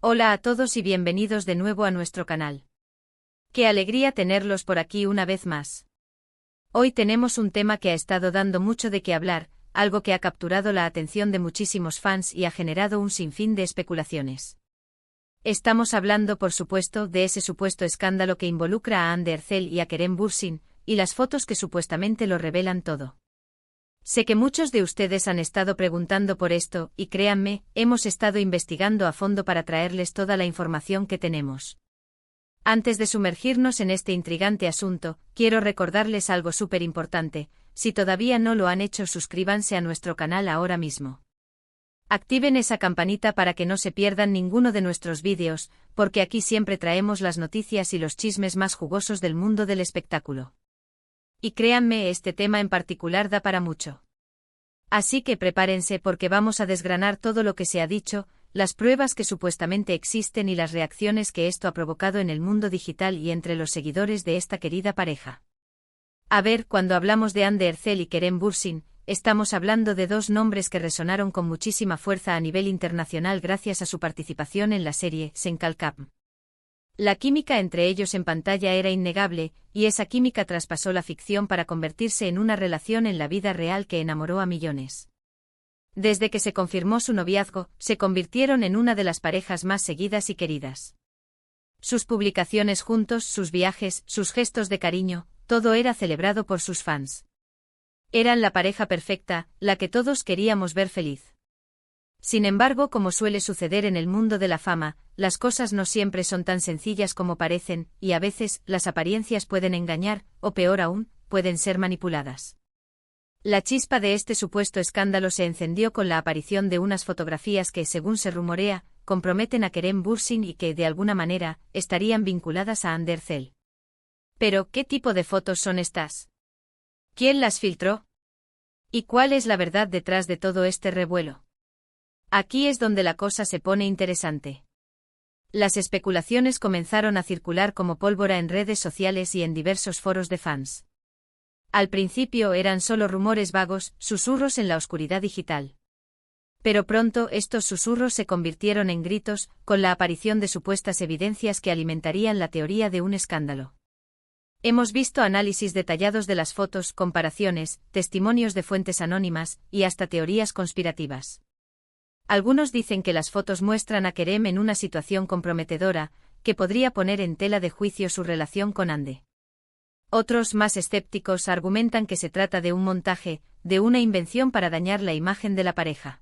Hola a todos y bienvenidos de nuevo a nuestro canal. Qué alegría tenerlos por aquí una vez más. Hoy tenemos un tema que ha estado dando mucho de qué hablar, algo que ha capturado la atención de muchísimos fans y ha generado un sinfín de especulaciones. Estamos hablando, por supuesto, de ese supuesto escándalo que involucra a Ander Erzel y a Kerem Bürsin, y las fotos que supuestamente lo revelan todo. Sé que muchos de ustedes han estado preguntando por esto, y créanme, hemos estado investigando a fondo para traerles toda la información que tenemos. Antes de sumergirnos en este intrigante asunto, quiero recordarles algo súper importante: si todavía no lo han hecho, suscríbanse a nuestro canal ahora mismo. Activen esa campanita para que no se pierdan ninguno de nuestros vídeos, porque aquí siempre traemos las noticias y los chismes más jugosos del mundo del espectáculo. Y créanme, este tema en particular da para mucho. Así que prepárense porque vamos a desgranar todo lo que se ha dicho, las pruebas que supuestamente existen y las reacciones que esto ha provocado en el mundo digital y entre los seguidores de esta querida pareja. A ver, cuando hablamos de Ander Erzel y Kerem Bürsin, estamos hablando de dos nombres que resonaron con muchísima fuerza a nivel internacional gracias a su participación en la serie Senkalkam. La química entre ellos en pantalla era innegable, y esa química traspasó la ficción para convertirse en una relación en la vida real que enamoró a millones. Desde que se confirmó su noviazgo, se convirtieron en una de las parejas más seguidas y queridas. Sus publicaciones juntos, sus viajes, sus gestos de cariño, todo era celebrado por sus fans. Eran la pareja perfecta, la que todos queríamos ver feliz. Sin embargo, como suele suceder en el mundo de la fama, las cosas no siempre son tan sencillas como parecen, y a veces, las apariencias pueden engañar, o peor aún, pueden ser manipuladas. La chispa de este supuesto escándalo se encendió con la aparición de unas fotografías que, según se rumorea, comprometen a Kerem Bürsin y que, de alguna manera, estarían vinculadas a Ander Erzel. Pero, ¿qué tipo de fotos son estas? ¿Quién las filtró? ¿Y cuál es la verdad detrás de todo este revuelo? Aquí es donde la cosa se pone interesante. Las especulaciones comenzaron a circular como pólvora en redes sociales y en diversos foros de fans. Al principio eran solo rumores vagos, susurros en la oscuridad digital. Pero pronto estos susurros se convirtieron en gritos, con la aparición de supuestas evidencias que alimentarían la teoría de un escándalo. Hemos visto análisis detallados de las fotos, comparaciones, testimonios de fuentes anónimas, y hasta teorías conspirativas. Algunos dicen que las fotos muestran a Kerem en una situación comprometedora, que podría poner en tela de juicio su relación con Ande. Otros, más escépticos, argumentan que se trata de un montaje, de una invención para dañar la imagen de la pareja.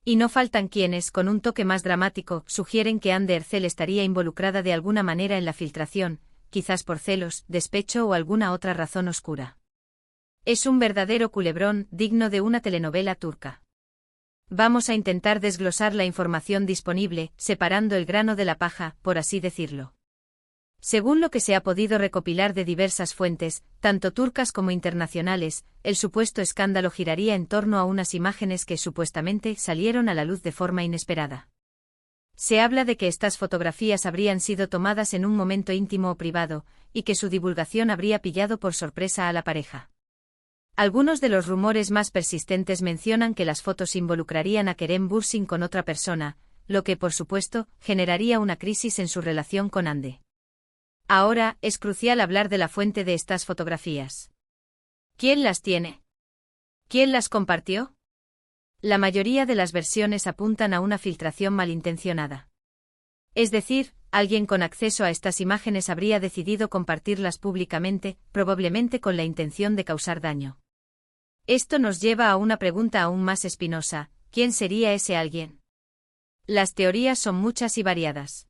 Y no faltan quienes, con un toque más dramático, sugieren que Ander Erzel estaría involucrada de alguna manera en la filtración, quizás por celos, despecho o alguna otra razón oscura. Es un verdadero culebrón, digno de una telenovela turca. Vamos a intentar desglosar la información disponible, separando el grano de la paja, por así decirlo. Según lo que se ha podido recopilar de diversas fuentes, tanto turcas como internacionales, el supuesto escándalo giraría en torno a unas imágenes que supuestamente salieron a la luz de forma inesperada. Se habla de que estas fotografías habrían sido tomadas en un momento íntimo o privado, y que su divulgación habría pillado por sorpresa a la pareja. Algunos de los rumores más persistentes mencionan que las fotos involucrarían a Kerem Bürsin con otra persona, lo que, por supuesto, generaría una crisis en su relación con Ande. Ahora, es crucial hablar de la fuente de estas fotografías. ¿Quién las tiene? ¿Quién las compartió? La mayoría de las versiones apuntan a una filtración malintencionada. Es decir, alguien con acceso a estas imágenes habría decidido compartirlas públicamente, probablemente con la intención de causar daño. Esto nos lleva a una pregunta aún más espinosa: ¿quién sería ese alguien? Las teorías son muchas y variadas.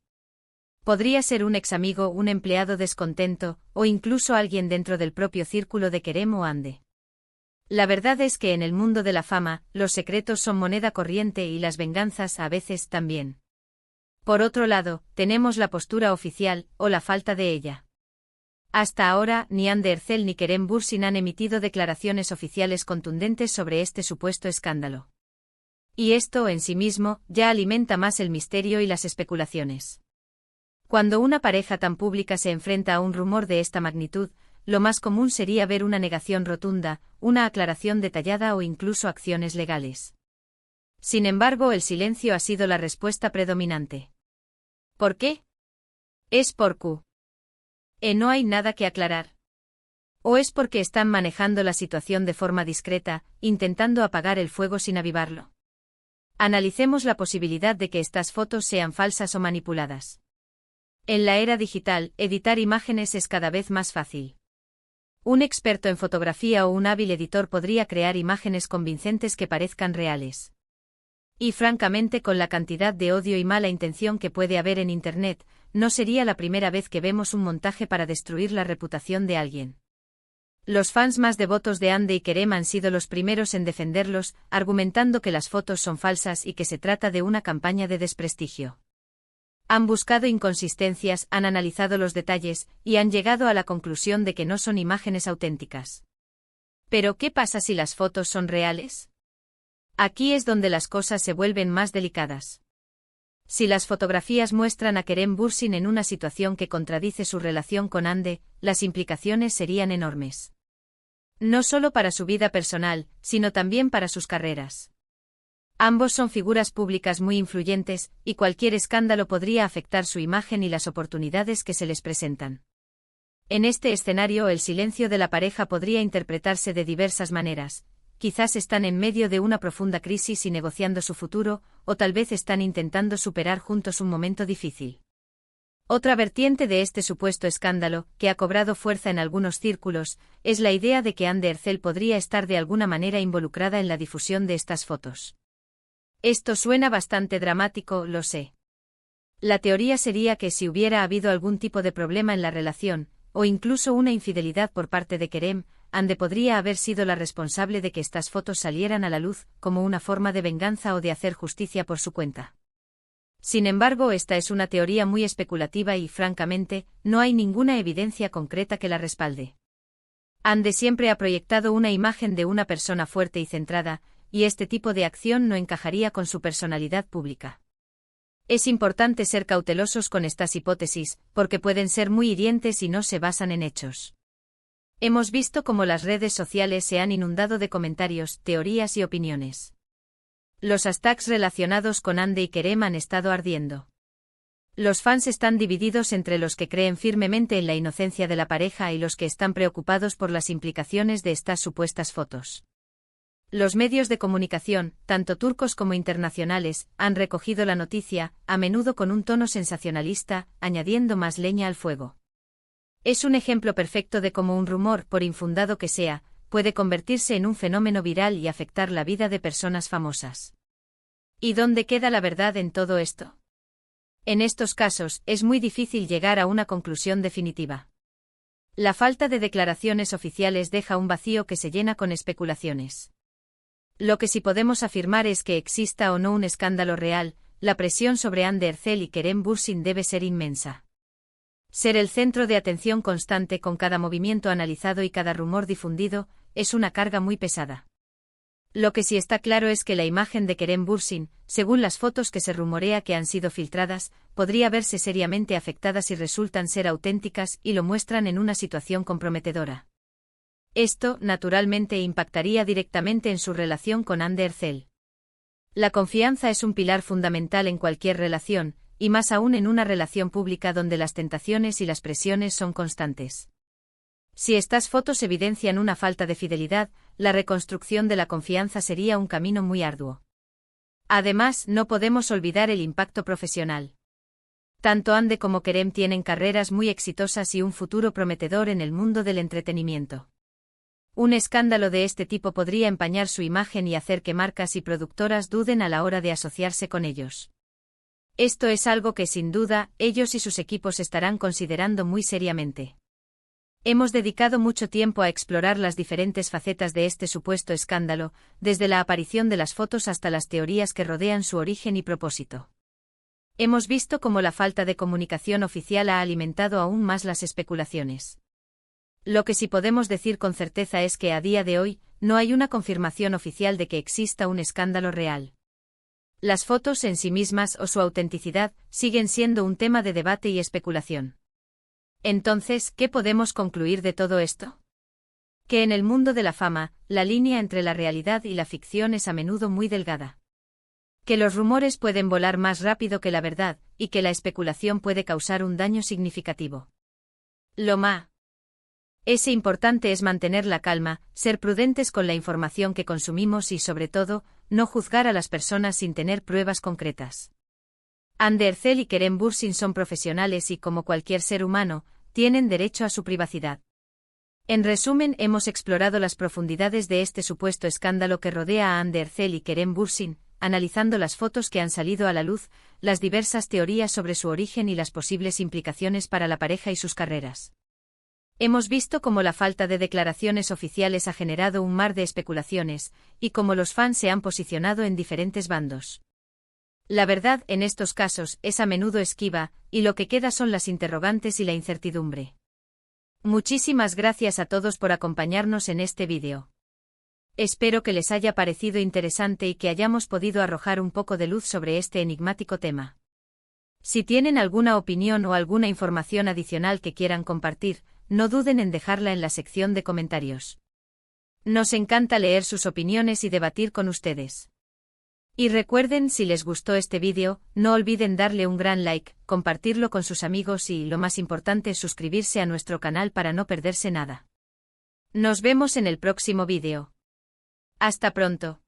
Podría ser un examigo, un empleado descontento, o incluso alguien dentro del propio círculo de Kerem o Ande. La verdad es que en el mundo de la fama, los secretos son moneda corriente y las venganzas a veces también. Por otro lado, tenemos la postura oficial, o la falta de ella. Hasta ahora, ni Ander Erzel ni Kerem Bürsin han emitido declaraciones oficiales contundentes sobre este supuesto escándalo. Y esto, en sí mismo, ya alimenta más el misterio y las especulaciones. Cuando una pareja tan pública se enfrenta a un rumor de esta magnitud, lo más común sería ver una negación rotunda, una aclaración detallada o incluso acciones legales. Sin embargo, el silencio ha sido la respuesta predominante. ¿Por qué? Es por Q. No hay nada que aclarar. ¿O es porque están manejando la situación de forma discreta, intentando apagar el fuego sin avivarlo? Analicemos la posibilidad de que estas fotos sean falsas o manipuladas. En la era digital, editar imágenes es cada vez más fácil. Un experto en fotografía o un hábil editor podría crear imágenes convincentes que parezcan reales. Y francamente, con la cantidad de odio y mala intención que puede haber en Internet, no sería la primera vez que vemos un montaje para destruir la reputación de alguien. Los fans más devotos de Hande y Kerem han sido los primeros en defenderlos, argumentando que las fotos son falsas y que se trata de una campaña de desprestigio. Han buscado inconsistencias, han analizado los detalles, y han llegado a la conclusión de que no son imágenes auténticas. ¿Pero qué pasa si las fotos son reales? Aquí es donde las cosas se vuelven más delicadas. Si las fotografías muestran a Kerem Bürsin en una situación que contradice su relación con Hande, las implicaciones serían enormes. No solo para su vida personal, sino también para sus carreras. Ambos son figuras públicas muy influyentes, y cualquier escándalo podría afectar su imagen y las oportunidades que se les presentan. En este escenario, el silencio de la pareja podría interpretarse de diversas maneras. Quizás están en medio de una profunda crisis y negociando su futuro, o tal vez están intentando superar juntos un momento difícil. Otra vertiente de este supuesto escándalo, que ha cobrado fuerza en algunos círculos, es la idea de que Hande Erçel podría estar de alguna manera involucrada en la difusión de estas fotos. Esto suena bastante dramático, lo sé. La teoría sería que si hubiera habido algún tipo de problema en la relación, o incluso una infidelidad por parte de Kerem, Hande podría haber sido la responsable de que estas fotos salieran a la luz, como una forma de venganza o de hacer justicia por su cuenta. Sin embargo, esta es una teoría muy especulativa y, francamente, no hay ninguna evidencia concreta que la respalde. Hande siempre ha proyectado una imagen de una persona fuerte y centrada, y este tipo de acción no encajaría con su personalidad pública. Es importante ser cautelosos con estas hipótesis, porque pueden ser muy hirientes y no se basan en hechos. Hemos visto cómo las redes sociales se han inundado de comentarios, teorías y opiniones. Los hashtags relacionados con Hande y Kerem han estado ardiendo. Los fans están divididos entre los que creen firmemente en la inocencia de la pareja y los que están preocupados por las implicaciones de estas supuestas fotos. Los medios de comunicación, tanto turcos como internacionales, han recogido la noticia, a menudo con un tono sensacionalista, añadiendo más leña al fuego. Es un ejemplo perfecto de cómo un rumor, por infundado que sea, puede convertirse en un fenómeno viral y afectar la vida de personas famosas. ¿Y dónde queda la verdad en todo esto? En estos casos, es muy difícil llegar a una conclusión definitiva. La falta de declaraciones oficiales deja un vacío que se llena con especulaciones. Lo que sí podemos afirmar es que exista o no un escándalo real, la presión sobre Hande Erçel y Kerem Bürsin debe ser inmensa. Ser el centro de atención constante con cada movimiento analizado y cada rumor difundido, es una carga muy pesada. Lo que sí está claro es que la imagen de Kerem Bürsin, según las fotos que se rumorea que han sido filtradas, podría verse seriamente afectada si resultan ser auténticas y lo muestran en una situación comprometedora. Esto, naturalmente, impactaría directamente en su relación con Hande Erçel. La confianza es un pilar fundamental en cualquier relación, y más aún en una relación pública donde las tentaciones y las presiones son constantes. Si estas fotos evidencian una falta de fidelidad, la reconstrucción de la confianza sería un camino muy arduo. Además, no podemos olvidar el impacto profesional. Tanto Hande como Kerem tienen carreras muy exitosas y un futuro prometedor en el mundo del entretenimiento. Un escándalo de este tipo podría empañar su imagen y hacer que marcas y productoras duden a la hora de asociarse con ellos. Esto es algo que sin duda, ellos y sus equipos estarán considerando muy seriamente. Hemos dedicado mucho tiempo a explorar las diferentes facetas de este supuesto escándalo, desde la aparición de las fotos hasta las teorías que rodean su origen y propósito. Hemos visto cómo la falta de comunicación oficial ha alimentado aún más las especulaciones. Lo que sí podemos decir con certeza es que a día de hoy, no hay una confirmación oficial de que exista un escándalo real. Las fotos en sí mismas o su autenticidad siguen siendo un tema de debate y especulación. Entonces, ¿qué podemos concluir de todo esto? Que en el mundo de la fama, la línea entre la realidad y la ficción es a menudo muy delgada. Que los rumores pueden volar más rápido que la verdad, y que la especulación puede causar un daño significativo. Lo más importante es mantener la calma, ser prudentes con la información que consumimos y, sobre todo, no juzgar a las personas sin tener pruebas concretas. Andercel y Kerem Bürsin son profesionales y, como cualquier ser humano, tienen derecho a su privacidad. En resumen, hemos explorado las profundidades de este supuesto escándalo que rodea a Andercel y Kerem Bürsin, analizando las fotos que han salido a la luz, las diversas teorías sobre su origen y las posibles implicaciones para la pareja y sus carreras. Hemos visto cómo la falta de declaraciones oficiales ha generado un mar de especulaciones, y cómo los fans se han posicionado en diferentes bandos. La verdad, en estos casos, es a menudo esquiva, y lo que queda son las interrogantes y la incertidumbre. Muchísimas gracias a todos por acompañarnos en este vídeo. Espero que les haya parecido interesante y que hayamos podido arrojar un poco de luz sobre este enigmático tema. Si tienen alguna opinión o alguna información adicional que quieran compartir, no duden en dejarla en la sección de comentarios. Nos encanta leer sus opiniones y debatir con ustedes. Y recuerden, si les gustó este vídeo, no olviden darle un gran like, compartirlo con sus amigos y, lo más importante, suscribirse a nuestro canal para no perderse nada. Nos vemos en el próximo vídeo. Hasta pronto.